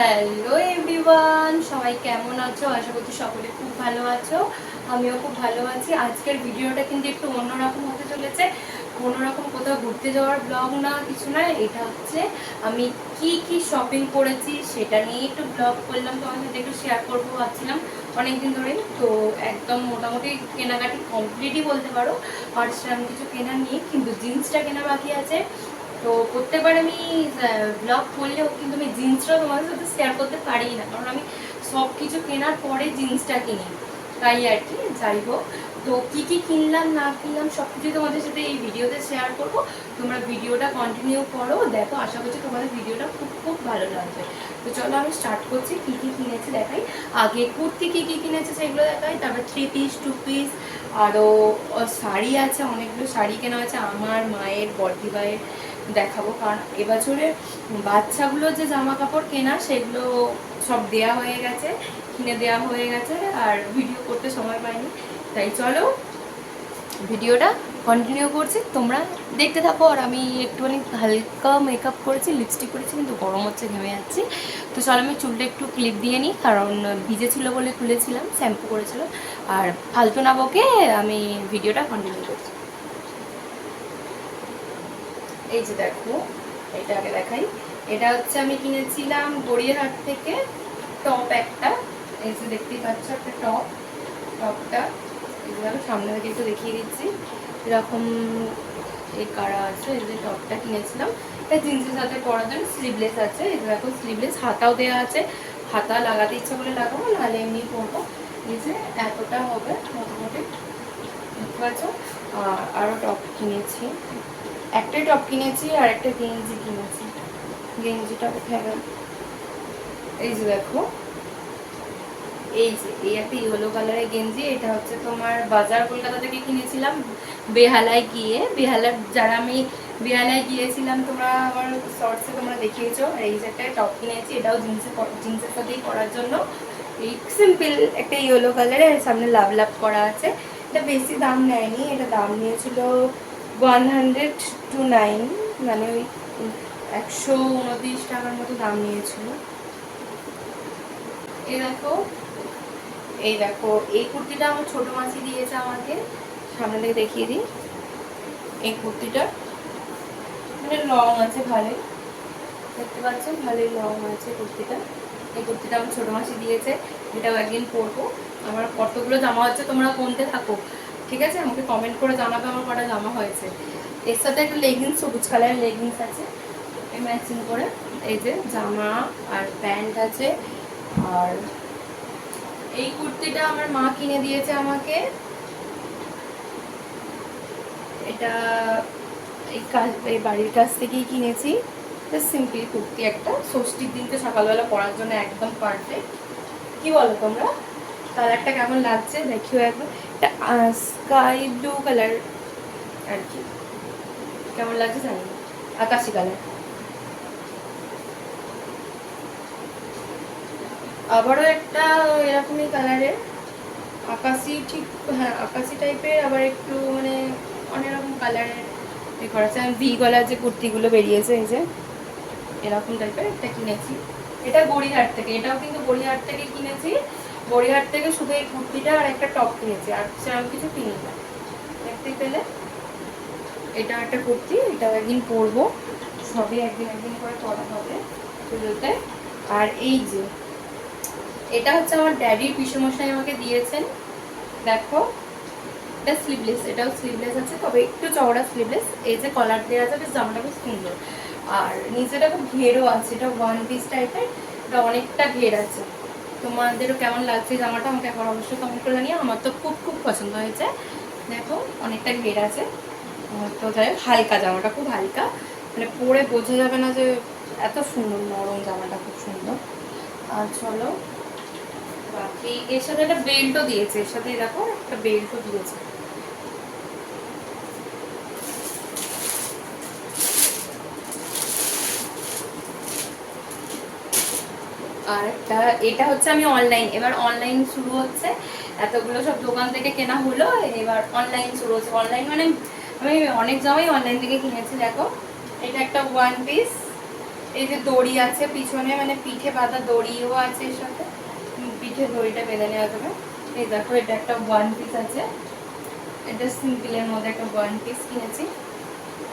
Hello everyone, সবাই কেমন আছো? আশা করছি সকলে খুব ভালো আছো। আমিও খুব ভালো আছি। আজকের ভিডিওটা কিন্তু একটু অন্যরকম হতে চলেছে। কোনোরকম কোথাও ঘুরতে যাওয়ার ব্লগ না, কিছু না। এটা হচ্ছে আমি কি কি শপিং করেছি সেটা নিয়ে একটু ব্লগ করলাম, তোমাদের সাথে একটু শেয়ার করবো ভাবছিলাম অনেকদিন ধরেই। তো একদম মোটামুটি কেনাকাটি কমপ্লিটই বলতে পারো। আর সেরকম কিছু কেনা নেই, কিন্তু জিন্সটা কেনা বাকি আছে। তো প্রত্যেকবার আমি ব্লগ করলেও কিন্তু আমি জিন্সটাও তোমাদের সাথে শেয়ার করতে পারি না, কারণ আমি সব কিছু কেনার পরে জিন্সটা কিনি, তাই আর কি। যাই হোক, তো কী কী কিনলাম না কিনলাম সব কিছুই তোমাদের সাথে এই ভিডিওতে শেয়ার করব। তোমরা ভিডিওটা কন্টিনিউ করো, দেখো। আশা করছি তোমাদের ভিডিওটা খুব খুব ভালো লাগবে। তো চলো আমি স্টার্ট করছি। কী কী কিনেছি দেখাই। আগে কুর্তি কী কী কিনেছে সেগুলো দেখাই, তারপর 3 পিস 2 পিস, আরও শাড়ি আছে, অনেকগুলো শাড়ি কেনা আছে আমার, মায়ের, বড়দি ভাইয়ের দেখাবো। কারণ এবছরে বাচ্চাগুলো যে জামা কাপড় কেনা সেগুলো সব দেয়া হয়ে গেছে, কিনে দেওয়া হয়ে গেছে, আর ভিডিও করতে সময় পাইনি। তাই চলো ভিডিওটা কন্টিনিউ করছি, তোমরা দেখতে থাকো। আর আমি একটুখানি হালকা মেকআপ করেছি, লিপস্টিক করেছি, কিন্তু গরম হচ্ছে, ঘেমে যাচ্ছি। তো চলো আমি চুলটা একটু ক্লিপ দিয়ে নিই, কারণ ভিজেছিল বলে খুলেছিলাম, শ্যাম্পু করেছিল। আর ফালতু না বকে আমি ভিডিওটা কন্টিনিউ করছি। এই যে দেখো, এটা আগে দেখাই। এটা হচ্ছে আমি কিনেছিলাম গড়িয়াহাট থেকে টপ একটা। এই যে দেখতেই পাচ্ছ একটা টপটা এগুলো আমি সামনে থেকে একটু দেখিয়ে দিচ্ছি। এরকম এই কারা আছে, এই যে টপটা কিনেছিলাম। এটা জিন্সের সাথে পরার জন্য, স্লিভলেস আছে। এই যে দেখো স্লিভলেস, হাতাও দেওয়া আছে। হাতা লাগাতে ইচ্ছা করলে লাগাবো, নাহলে এমনি পরবো। এই যে এতটা হবে মোটামুটি, বুঝতে পারছো। আর আরও টপ কিনেছি, একটাই টপ কিনেছি আর একটা গেঞ্জি কিনেছি। গেঞ্জিটা কোথায় গেল? এই যে দেখো, এই যে এই একটা ইয়েলো কালারের গেঞ্জি। এটা হচ্ছে তোমার বাজার কলকাতা থেকে কিনেছিলাম, বেহালায় গিয়ে। বেহালার যারা আমি বেহালায় গিয়েছিলাম, তোমরা আমার শর্টসে তোমরা দেখিয়েছো। আর এই যে একটা টপ কিনেছি, এটাও জিন্সের সাথেই পরার জন্য। এই সিম্পল একটা ইয়েলো কালারের, সামনে লাভ লাভ করা আছে। এটা বেশি দাম নেয়নি, এটা দাম নিয়েছিল 109, মানে ওই 129 টাকার মতো দাম নিয়েছিল। এই দেখো এই কুর্তিটা আমার ছোট মাসি দিয়েছে আমাকে, সামনে থেকে দেখিয়ে দিই। এই কুর্তিটা মানে লং আছে ভালোই, দেখতে পাচ্ছ ভালোই লং আছে কুর্তিটা। এই কুর্তিটা আমার ছোট মাসি দিয়েছে, এটাও একদিন পরবো। আমার কতগুলো জামা হচ্ছে, তোমরা কোনতে থাকো, ঠিক আছে? আমাকে কমেন্ট করে জানাবে আমার কটা জামা হয়েছে। এর সাথে একটা লেগিংস, সবুজ কালারের লেগিংস আছে, এই ম্যাচিং করে। এই যে জামা আর প্যান্ট আছে। আর এই কুর্তিটা আমার মা কিনে দিয়েছে আমাকে। এটা এই বাড়ির কাছ থেকেই কিনেছি। সিম্পল কুর্তি একটা, ষষ্ঠীর দিনকে সকালবেলা পরার জন্য একদম পারফেক্ট। কি বলো তোমরা, কালারটা কেমন লাগছে দেখিও একবার। এটা স্কাই ব্লু কালার আর কি, কেমন লাগছে জানি না, আকাশি কালার। আবারও একটা এরকমই কালারের, আকাশি, ঠিক হ্যাঁ আকাশি টাইপের, আবার একটু মানে অনেক রকম কালারের এ করা আছে। ভি গলার যে কুর্তিগুলো বেরিয়েছে, এই যে এরকম টাইপের একটা কিনেছি। এটা গড়িয়াহাট থেকে, এটাও কিন্তু গড়িয়াহাট থেকে কিনেছি। গড়িয়াহাট থেকে শুধু এই কুর্তিটা আর একটা টপ কিনেছি, আর সেরকম কিছু কিনি না। দেখতে পেলে এটা একটা কুর্তি, এটাও একদিন পরবো। সবই একদিন একদিন করে পরা হবে পুজোতে। আর এই যে এটা হচ্ছে আমার ড্যাডির পিসেমশাই আমাকে দিয়েছেন, দেখো। এটা স্লিভলেস, এটাও স্লিভলেস আছে, তবে একটু চওড়া স্লিভলেস। এই যে কলার দেওয়া আছে, বেশ জামাটা খুব সুন্দর। আর নিচেটা খুব ঘেরও আছে, এটা ওয়ান পিস টাইপের, এটা অনেকটা ঘের আছে। তোমাদেরও কেমন লাগছে জামাটা আমাকে এখন অবশ্যই কমেন্ট করে জানিয়ে। আমার তো খুব খুব পছন্দ হয়েছে, দেখো অনেকটা ঘের আছে। তো যাই হোক, হালকা জামাটা, খুব হালকা, মানে পরে বোঝা যাবে না যে এত সুন্দর, নরম জামাটা, খুব সুন্দর। আর চলো বাকি, এর সাথে একটা বেল্টও দিয়েছে, এর সাথে দেখো একটা বেল্টও দিয়েছে। আর একটা, এটা হচ্ছে আমি অনলাইন, এবার অনলাইন শুরু হচ্ছে। এতগুলো সব দোকান থেকে কেনা হলো, এবার অনলাইন শুরু হচ্ছে। অনলাইন মানে আমি অনেক জামাই অনলাইন থেকে কিনেছি। দেখো এটা একটা ওয়ান পিস, এই যে দড়ি আছে পিছনে, মানে পিঠে বাঁধা দড়িও আছে এর সাথে, পিঠে দড়িটা বেঁধে নেওয়া যাবে। এই দেখো এটা একটা ওয়ান পিস আছে, এটা সিম্পলের মধ্যে একটা ওয়ান পিস কিনেছি।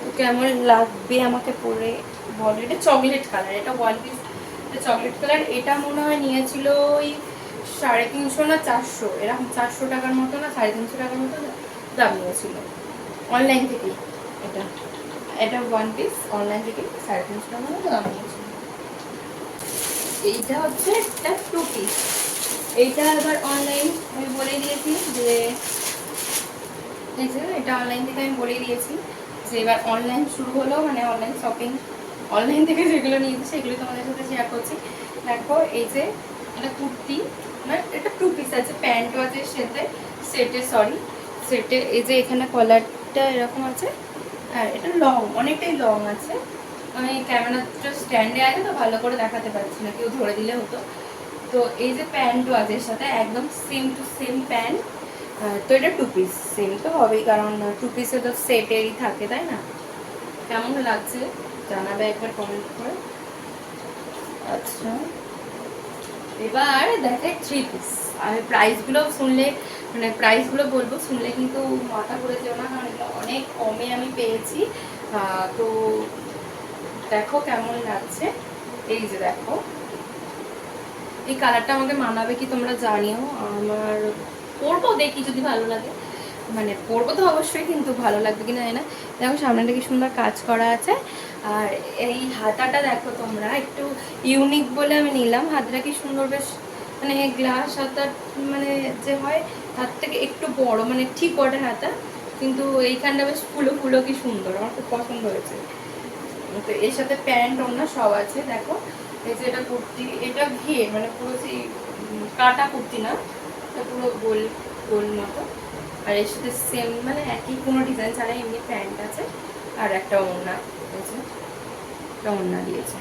তো কেমন লাগবে আমাকে পরে বলো। এটা চকলেট কালার, এটা ওয়ান পিস, এটা চকলেট কালার। এটা মনে হয় নিয়েছিল ওই 350 না 400 এরকম, 400 টাকার মতো না 350 টাকার মতো দাম নিয়েছিল অনলাইন থেকেই। এটা এটা ওয়ান পিস অনলাইন থেকে 350 টাকার মতো দাম নিয়েছিল। এইটা হচ্ছে একটা 2 পিস। এইটা আবার অনলাইন আমি বলে দিয়েছি যে এটা অনলাইন থেকে আমি বলে দিয়েছি যে এবার অনলাইন শুরু হলো, মানে অনলাইন শপিং, অনলাইন থেকে যেগুলো নিয়েছি সেগুলো তোমাদের সাথে শেয়ার করছি। দেখো এই যে এটা কুর্তি, মানে এটা 2 পিস আছে, প্যান্টও আছে সেটে, সেটে এই যে এখানে কলারটা এরকম আছে, আর এটা লং, অনেকটাই লং আছে। আমি ক্যামেরাটা স্ট্যান্ডে আছে তো ভালো করে দেখাতে পারছি না, কেউ ধরে দিলে হতো। তো এই যে প্যান্টও আছে এর সাথে, একদম সেম টু সেম প্যান্ট। তো এটা 2 পিস, সেম তো হবেই কারণ 2 পিসে তো সেটেরই থাকে, তাই না? কেমন লাগছে জানাবে একবার কমেন্ট করে। আচ্ছা, এবার দেখাই 3 পিস। আমি প্রাইসগুলো শুনলে, মানে প্রাইসগুলো বলবো, শুনলে কিন্তু মাথা ঘুরে যেও না, কারণ এগুলো অনেক কমে আমি পেয়েছি। তো দেখো কেমন লাগছে। এই যে দেখো, এই কালারটা আমাকে মানাবে কি তোমরা জানিও। আমার পরবো, দেখি যদি ভালো লাগে, মানে পরবো তো অবশ্যই, কিন্তু ভালো লাগবে কিনা জানি না। দেখো সামনেটা কি সুন্দর কাজ করা আছে, আর এই হাতাটা দেখো তোমরা, একটু ইউনিক বলে আমি নিলাম। হাতটা কি সুন্দর, বেশ মানে গ্লাস হাতা, মানে যে হয় তার থেকে একটু বড়, মানে ঠিক ওটা হাতা, কিন্তু এইখানটা বেশ ফুলো ফুলো, কি সুন্দর, আমার খুব পছন্দ হয়েছে। তো এর সাথে প্যান্ট ওড়না সব আছে। দেখো এই যে এটা কুর্তি, এটা ঘিয়ে মানে পুরো সেই কাটা কুর্তি না, এটা পুরো গোল গোল মতো। আর এর সাথে সেম মানে একই, কোনো ডিজাইন ছাড়াই এমনি প্যান্ট আছে, আর একটা ওড়না আছে, একটা ওড়না দিয়েছে।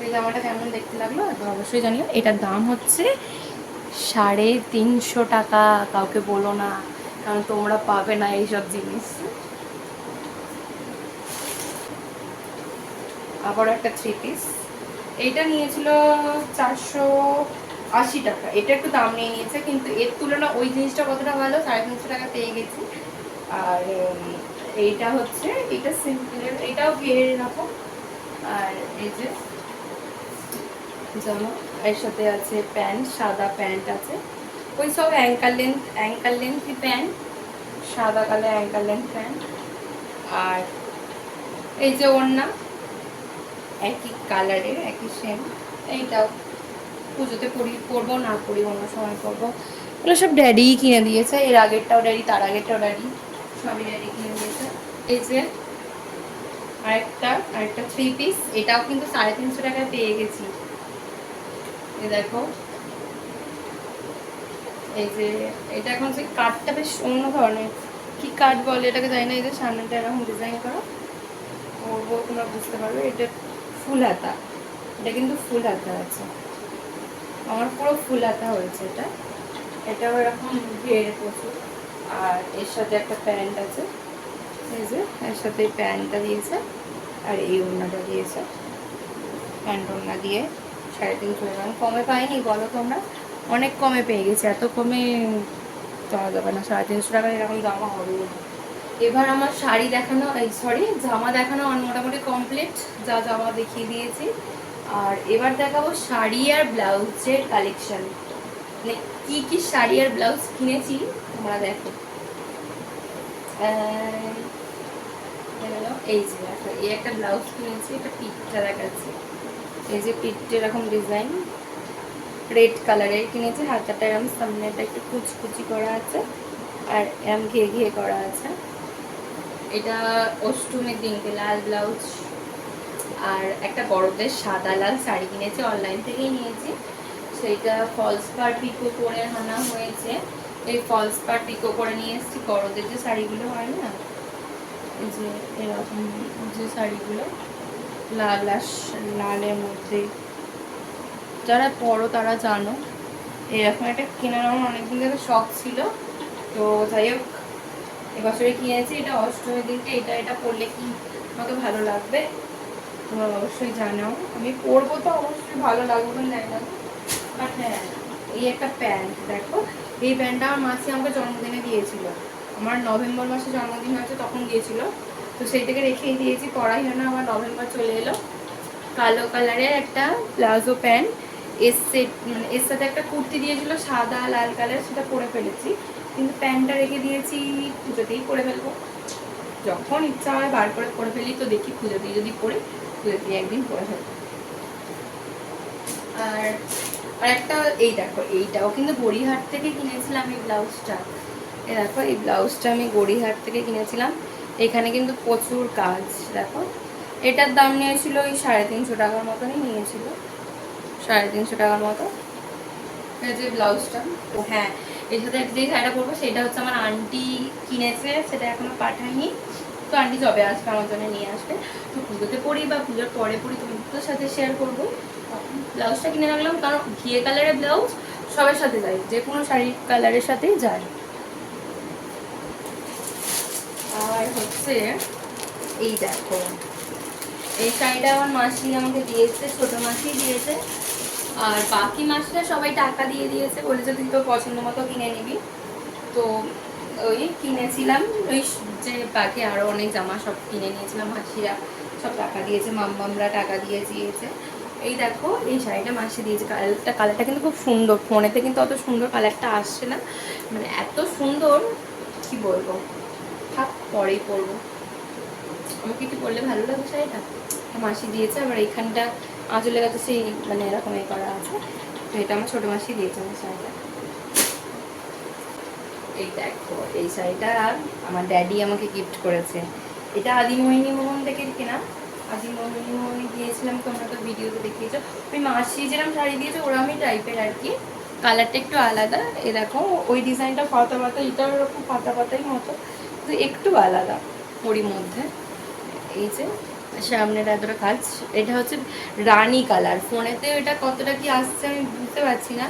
এই জামাটা কেমন দেখতে লাগলো অবশ্যই জানিও। এটার দাম হচ্ছে 350 টাকা। কাউকে বলো না, কারণ তোমরা পাবে না এইসব জিনিস। আবার একটা 3 পিস, এইটা নিয়েছিল 480 টাকা। এটা একটু দাম নিয়ে নিয়েছে, কিন্তু এর তুলনা ওই জিনিসটা কতটা ভালো, 350 টাকা পেয়ে গেছি। আর এইটা হচ্ছে, এটা সিম্পলের, এটাও ঘের এরকম। আর এই যে জামা, এর সাথে আছে প্যান্ট, সাদা প্যান্ট আছে, ওই সব অ্যাঙ্কাল লেন্থই প্যান্ট, সাদা কালার অ্যাঙ্কাল লেন্থ প্যান্ট। আর এই যে ওড়না, একই কালারের, একই সেম। এইটাও পুজোতে পরবো, না পরি অন্য সময় পরবো। এগুলো সব ড্যাডিই কিনে দিয়েছে, এর আগেরটাও ড্যাডি, তার আগেরটাও ড্যাডি, সবই ড্যাডি কিনে দিয়েছে। এই যে আরেকটা 3 পিস, এটাও কিন্তু 350 টাকায় পেয়ে গেছি। এই দেখো, এই যে এটা এখন যে কাঠটা বেশ অন্য ধরনের, কি কাঠ বলে এটাকে জানি না। এই যে সামনেটা এরকম ডিজাইন করা, পরবো তোমরা বুঝতে পারবে। এটা ফুল হাতা, এটা কিন্তু ফুল হাতা আছে, আমার পুরো ফুল হাতা হয়েছে এটা। এটাও এরকম ঘের প্রচুর। আর এর সাথে একটা প্যান্ট আছে, এই যে এর সাথে এই প্যান্টটা দিয়েছে, আর এই ওড়নাটা দিয়েছে। প্যান্ট ওড়না দিয়ে 350 টাকা। কমে পাইনি বলো তোমরা? অনেক কমে পেয়ে গেছি, এত কমে যাওয়া যাবে না, 350 টাকায় এরকম জামা হবে না। এবার আমার শাড়ি দেখানো, জামা দেখানো মোটামুটি কমপ্লিট, যা জামা দেখিয়ে দিয়েছি। আর এবার দেখাবো শাড়ি আর ব্লাউজের কালেকশন, মানে কি কি শাড়ি আর ব্লাউজ কিনেছি তোমরা দেখো। এই যে দেখো, এই একটা ব্লাউজ কিনেছি, এটা পিঠটা দেখাচ্ছি। এই যে পিঠটা এরকম ডিজাইন, রেড কালারের কিনেছি। হাতাটা এরকম সামনেটা একটু কুচকুচি করা আছে, আর এরকম ঘিয়ে ঘিয়ে করা আছে। এটা অষ্টমীর দিনকে লাল ব্লাউজ। আর একটা বড়দের সাদা লাল শাড়ি কিনেছি, অনলাইন থেকেই নিয়েছি। সেইটা ফলস পাড় পিকো করে আনা হয়েছে। এই ফলস পাড় পিকো করে নিয়ে এসেছি। বড়দের যে শাড়িগুলো হয় না, এই যে এরকম যে শাড়িগুলো লালের মধ্যে, যারা পরো তারা জানো। এরকম একটা কেনার আমার অনেকদিন ধরে শখ ছিল, তো যাই হোক এবছরে কিনেছি। এটা অষ্টমীর দিনকে এটা পরলে কি আমাকে ভালো লাগবে তোমরা অবশ্যই জানাও। আমি পরবো তো অবশ্যই ভালো লাগবে না না। বাট হ্যাঁ, এই একটা প্যান্ট দেখো, এই প্যান্টটা আমার মাসি আমাকে জন্মদিনে দিয়েছিল। আমার নভেম্বর মাসে জন্মদিন হয়েছে, তখন দিয়েছিল। তো সেই থেকে রেখেই দিয়েছি, পরাই হয় না। আমার নভেম্বর চলে এলো। কালো কালারের একটা প্লাজো প্যান্ট, এর সেট মানে এর সাথে একটা কুর্তি দিয়েছিল সাদা লাল কালার, সেটা পরে ফেলেছি। কিন্তু প্যান্টটা রেখে দিয়েছি, পুজোতেই পরে ফেলবো। যখন ইচ্ছা হয় বার করে পরে ফেলি, তো দেখি পুজোতেই যদি পরে, পুজোতেই একদিন পরে ফেলবো। আর একটা এই দেখো, এইটাও কিন্তু গড়িহাট থেকে কিনেছিলাম এই ব্লাউজটা। এই দেখো, এই ব্লাউজটা আমি গড়িহাট থেকে কিনেছিলাম। এখানে কিন্তু প্রচুর কাজ। দেখো, এটার দাম নিয়েছিল ওই 350 টাকার মতনই নিয়েছিল, 350 টাকার মতো। এই যে ব্লাউজটা, ও হ্যাঁ, এর সাথে যে শাড়িটা পরবো সেটা হচ্ছে আমার আন্টি কিনেছে, সেটা এখনো পাঠায়নি। তো আন্টি যবে আসবে আমার জন্য নিয়ে আসবে। তো পুজোতে পরি বা পুজোর পরে পরি, তোমাদের সাথে শেয়ার করবো। ব্লাউজটা কিনে রাখলাম, কারণ ঘিয়ে কালারের ব্লাউজ সবার সাথে যায়, যে কোনো শাড়ির কালারের সাথেই যায়। আর হচ্ছে এই দেখো, এই শাড়িটা আমার মাসি আমাকে দিয়েছে, ছোট মাসি দিয়েছে। আর বাকি মাসিরা সবাই টাকা দিয়ে দিয়েছে, বলেছে তুই তো পছন্দ মতো কিনে নিবি। তো ওই কিনেছিলাম, ওই যে বাকি আরও অনেক জামা সব কিনে নিয়েছিলাম, মাসিরা সব টাকা দিয়েছে, মাম্মামরা টাকা দিয়েছে। এই দেখো, এই শাড়িটা মাসি দিয়েছে। কালারটা কিন্তু খুব সুন্দর, ফোনেতে কিন্তু অত সুন্দর কালারটা আসছে না, মানে এত সুন্দর কি বলবো। থাক, পরেই পরবো। আমাকে কি বললে ভালো লাগবে শাড়িটা, মাসি দিয়েছে। আবার এইখানটা আঁচলের কাছে সেই মানে এরকম করা আছে। তো এটা আমার ছোটো মাসি দিয়েছে আমার শাড়িটা। এই দেখো, এই শাড়িটা আমার ড্যাডি আমাকে গিফট করেছে। এটা আদিমোহিনী মোহন থেকে কেনা। আদিমোহিনী মোহনে গিয়েছিলাম, তোমরা তো ভিডিওতে দেখিয়েছো। ওই মাসি যেরকম শাড়ি দিয়েছে ওরকমই টাইপের আর কি, কালারটা একটু আলাদা। এ দেখো, ওই ডিজাইনটা পাতা পাতা, এটাও ওরকম পাতা পাতাই মতো, তো একটু আলাদা ওরই মধ্যে। এই যে সামনের এতটা কাজ, এটা হচ্ছে রানী কালার। ফোনেতে এটা কতটা কি আসছে আমি বুঝতে পারছি না,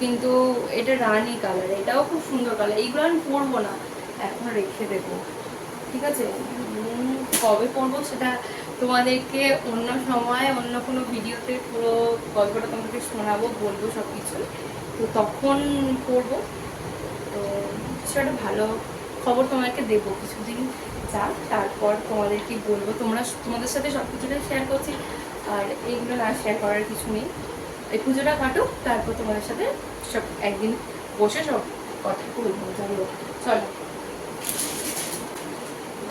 কিন্তু এটা রানী কালার, এটাও খুব সুন্দর কালার। এইগুলো আমি পরবো না, এখন রেখে দেবো, ঠিক আছে। কবে পরবো সেটা তোমাদেরকে অন্য সময় অন্য কোনো ভিডিওতে পুরো গল্পটা তোমাদেরকে শোনাবো, বলবো সব কিছু। তো তখন পরবো। তো সেটা ভালো খবর তোমাকে দেবো, কিছুদিন যাক, তারপর তোমাদেরকে বলবো। তোমাদের সাথে সব কিছুটাই শেয়ার করছি, আর এইগুলো না শেয়ার করার কিছু নেই। এই পুজোটা কাটুক, তারপর তোমাদের সাথে সব একদিন বসে সব কথা বলবো। চলো,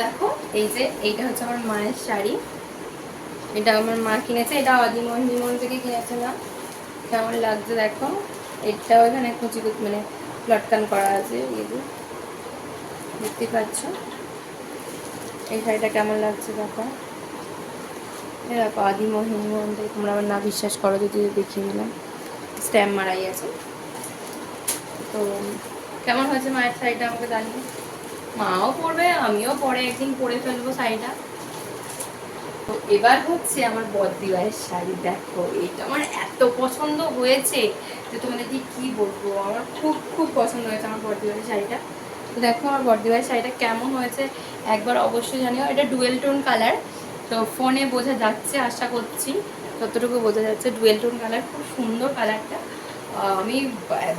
দেখো, এই যে এইটা হচ্ছে আমার মায়ের শাড়ি। এটা আমার মা কিনেছে, এটা আদিমোহিনী মোহন থেকে কিনেছে না। কেমন লাগছে দেখো, এটাও এখানে কুচি মানে লটকান করা আছে, এই যে দেখতে পাচ্ছ। এই শাড়িটা কেমন লাগছে দেখো, দেখো আদিমোহিনী মোহন থেকে। তোমরা আমার না বিশ্বাস করো যদি দেখিয়ে দিলাম, স্ট্যাম্প মারাই আছে। তো কেমন হয়েছে মায়ের শাড়িটা আমাকে জানিয়ে। মাও পরবে, আমিও পরে একদিন পরে ফেলবো শাড়িটা। তো এবার হচ্ছে আমার বদ্দিবাইয়ের শাড়ি। দেখো, এটা আমার এত পছন্দ হয়েছে যে তোমাদেরকে কি বলবো, আমার খুব খুব পছন্দ হয়েছে আমার বদ্দিবাইয়ের শাড়িটা। তো দেখো আমার বদ্দিবাইয়ের শাড়িটা কেমন হয়েছে একবার অবশ্যই জানিও। এটা ডুয়েল টোন কালার, তো ফোনে বোঝা যাচ্ছে, আশা করছি যতটুকু বোঝা যাচ্ছে ডুয়েল টোন কালার, খুব সুন্দর কালারটা। আমি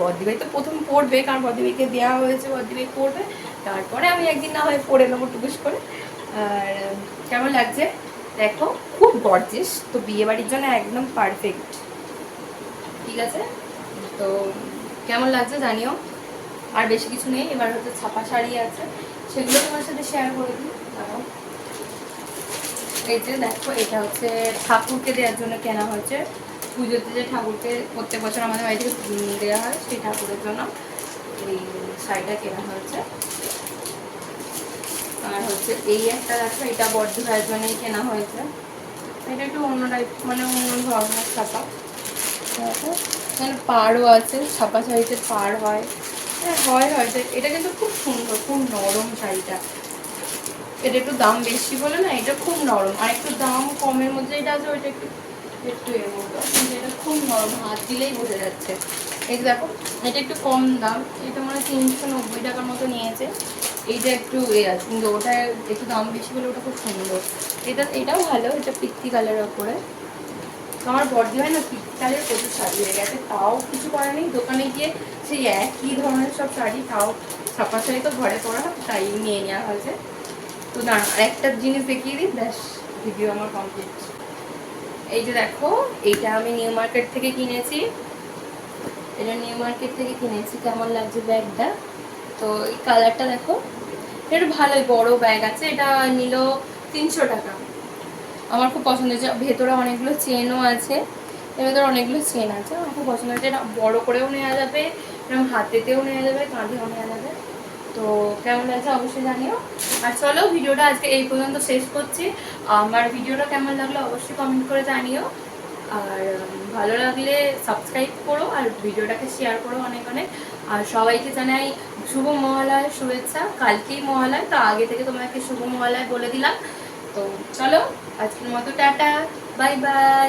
বদ্দিবাই তো প্রথম পরবে, কারণ বদ্দিবাইকে দেওয়া হয়েছে, বদ্দিবাই পরবে, তারপরে আমি একদিন না হয় পরে নেবো টুকুস করে। আর কেমন লাগছে দেখো, খুব গর্জিয়াস, তো বিয়ে বাড়ির জন্য একদম পারফেক্ট, ঠিক আছে। তো কেমন লাগছে জানিও। আর বেশি কিছু নেই, এবার হচ্ছে ছাপা শাড়ি আছে, সেগুলো তোমার সাথে শেয়ার করে দিই। এই যে দেখো, এটা হচ্ছে ঠাকুরকে দেওয়ার জন্য কেনা হয়েছে। পুজোতে যে ঠাকুরকে প্রত্যেক বছর আমাদের বাড়ি থেকে দেওয়া হয়, সেই ঠাকুরের জন্য এই শাড়িটা কেনা হয়েছে। আর হচ্ছে এই একটা দেখো, এটা বড্ড ভাইয়ের জন্যই কেনা হয়েছে। এটা একটু অন্য টাইপ, মানে অন্য ধরনের ছাপা। দেখো, এখানে পাড়ও আছে, ছাপা শাড়িতে পাড় হয়, হ্যাঁ হয় হয়তো। এটা কিন্তু খুব সুন্দর, খুব নরম শাড়িটা। এটা একটু দাম বেশি বলে না, এটা খুব নরম। আর একটু দাম কমের মধ্যে এটা আছে, ওইটা একটু একটু এর মতো, কিন্তু এটা খুব নরম, হাত দিলেই বোঝা যাচ্ছে। এই দেখো, এটা একটু কম দাম, এটা মানে 390 টাকার মতো নিয়েছে। এইটা একটু আছে, কিন্তু ওটা একটু দাম বেশি বলে ওটা খুব সুন্দর। এটাও ভালো, এটা পিত্তি কালারের ওপরে। আমার বর্দি হয় না শীতকালের প্রচুর শাড়ি হয়ে গেছে, তাও কিছু করার নেই, দোকানে গিয়ে সেই একই ধরনের সব শাড়ি, তাও ছাপা শাড়ি তো ঘরে পরা, তাই নিয়ে নেওয়া হয়েছে। তো না একটা জিনিস দেখিয়ে দিই, ব্যাস ভিডিও আমার কমপ্লিট। এই যে দেখো, এইটা আমি নিউ মার্কেট থেকে কিনেছি, এটা নিউ মার্কেট থেকে কিনেছি। কেমন লাগছে ব্যাগটা? তো এই কালারটা দেখো, এটা ভালোই বড় ব্যাগ আছে, এটা নিল 300 টাকা। আমার খুব পছন্দ হয়েছে, ভেতরে অনেকগুলো চেনও আছে, এর ভেতরে অনেকগুলো চেন আছে, আমার খুব পছন্দ হয়েছে। এটা বড় করেও নেওয়া যাবে, এরকম হাতেতেও নেওয়া যাবে, কাঁধেও নেওয়া যাবে। তো কেমন লাগছে অবশ্যই জানিও। আর চলো ভিডিওটা আজকে এই পর্যন্ত শেষ করছি। আমার ভিডিওটা কেমন লাগলো অবশ্যই কমেন্ট করে জানিও, আর ভালো লাগলে সাবস্ক্রাইব করো আর ভিডিওটাকে শেয়ার করো অনেক অনেক। আর সবাইকে জানাই শুভ মহালয়ার শুভেচ্ছা। কালকেই মহালয়, তো আগে থেকে তোমাকে শুভ মহালয় বলে দিলাম। তো চলো আজকের মতো টাটা, বাই বাই।